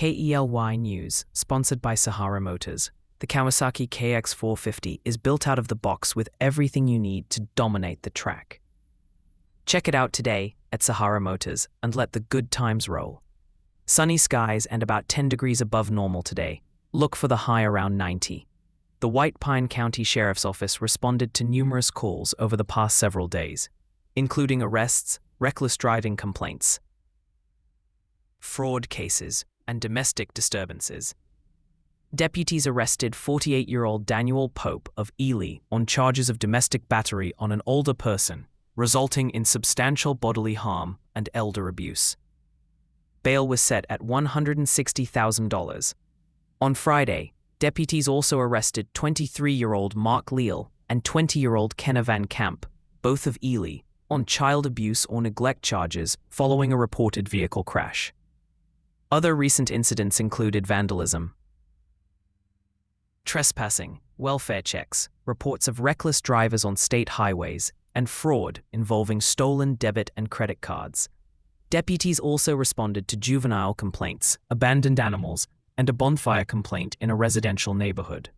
KELY News, sponsored by Sahara Motors. The Kawasaki KX450 is built out of the box with everything you need to dominate the track. Check it out today at Sahara Motors and let the good times roll. Sunny skies and about 10 degrees above normal today. Look for the high around 90. The White Pine County Sheriff's Office responded to numerous calls over the past several days, including arrests, reckless driving complaints, fraud cases, and domestic disturbances. Deputies arrested 48-year-old Daniel Pope of Ely on charges of domestic battery on an older person, resulting in substantial bodily harm and elder abuse. Bail was set at $160,000. On Friday, deputies also arrested 23-year-old Mark Leal and 20-year-old Kenna Van Camp, both of Ely, on child abuse or neglect charges following a reported vehicle crash. Other recent incidents included vandalism, trespassing, welfare checks, reports of reckless drivers on state highways, and fraud involving stolen debit and credit cards. Deputies also responded to juvenile complaints, abandoned animals, and a bonfire complaint in a residential neighborhood.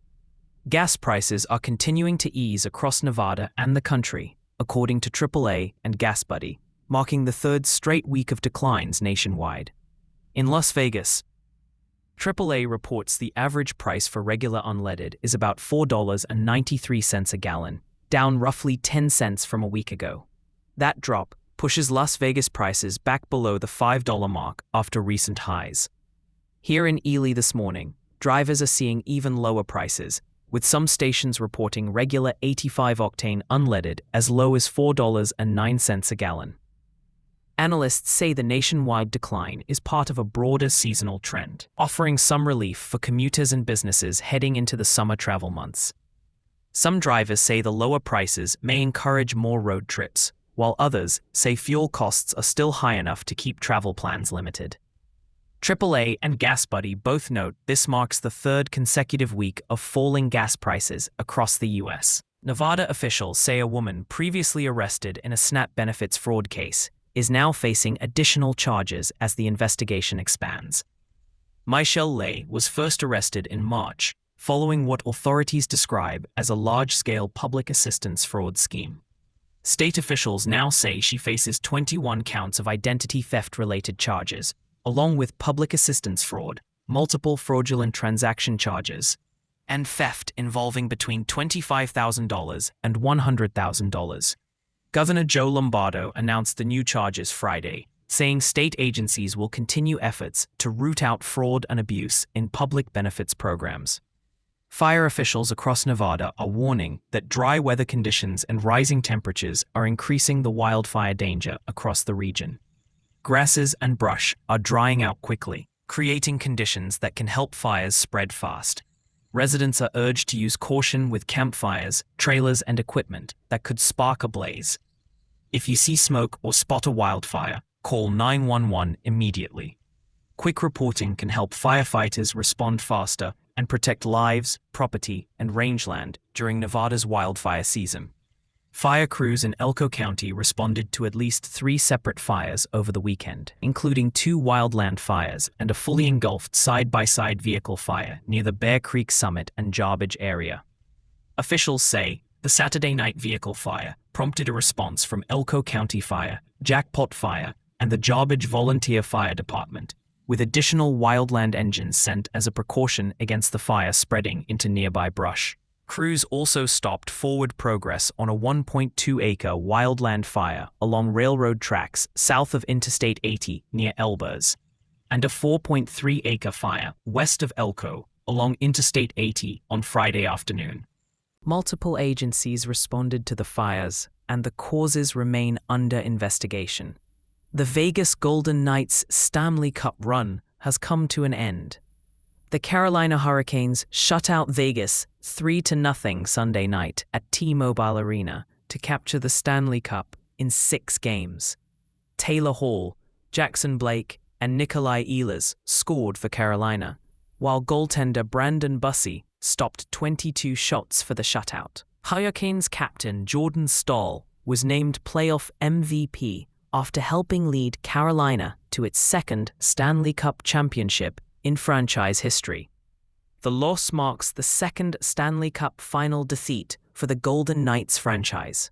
Gas prices are continuing to ease across Nevada and the country, according to AAA and Gas Buddy, marking the third straight week of declines nationwide. In Las Vegas, AAA reports the average price for regular unleaded is about $4.93 a gallon, down roughly 10 cents from a week ago. That drop pushes Las Vegas prices back below the $5 mark after recent highs. Here in Ely this morning, drivers are seeing even lower prices, with some stations reporting regular 85-octane unleaded as low as $4.09 a gallon. Analysts say the nationwide decline is part of a broader seasonal trend, offering some relief for commuters and businesses heading into the summer travel months. Some drivers say the lower prices may encourage more road trips, while others say fuel costs are still high enough to keep travel plans limited. AAA and Gas Buddy both note this marks the third consecutive week of falling gas prices across the U.S. Nevada officials say a woman previously arrested in a SNAP benefits fraud case is now facing additional charges as the investigation expands. Michelle Lay was first arrested in March, following what authorities describe as a large-scale public assistance fraud scheme. State officials now say she faces 21 counts of identity theft-related charges, along with public assistance fraud, multiple fraudulent transaction charges, and theft involving between $25,000 and $100,000. Governor Joe Lombardo announced the new charges Friday, saying state agencies will continue efforts to root out fraud and abuse in public benefits programs. Fire officials across Nevada are warning that dry weather conditions and rising temperatures are increasing the wildfire danger across the region. Grasses and brush are drying out quickly, creating conditions that can help fires spread fast. Residents are urged to use caution with campfires, trailers, and equipment that could spark a blaze. If you see smoke or spot a wildfire, call 911 immediately. Quick reporting can help firefighters respond faster and protect lives, property, and rangeland during Nevada's wildfire season. Fire crews in Elko County responded to at least 3 separate fires over the weekend, including 2 wildland fires and a fully engulfed side-by-side vehicle fire near the Bear Creek Summit and Jarbidge area. Officials say the Saturday night vehicle fire prompted a response from Elko County Fire, Jackpot Fire, and the Jarbidge Volunteer Fire Department, with additional wildland engines sent as a precaution against the fire spreading into nearby brush. Crews also stopped forward progress on a 1.2-acre wildland fire along railroad tracks south of Interstate 80 near Elbers, and a 4.3-acre fire west of Elko along Interstate 80 on Friday afternoon. Multiple agencies responded to the fires, and the causes remain under investigation. The Vegas Golden Knights' Stanley Cup run has come to an end. The Carolina Hurricanes shut out Vegas 3-0 Sunday night at T-Mobile Arena to capture the Stanley Cup in 6 games. Taylor Hall, Jackson Blake, and Nikolai Ehlers scored for Carolina, while goaltender Brandon Bussi stopped 22 shots for the shutout. Hurricanes captain Jordan Staal was named playoff MVP after helping lead Carolina to its second Stanley Cup championship in franchise history. The loss marks the second Stanley Cup final defeat for the Golden Knights franchise.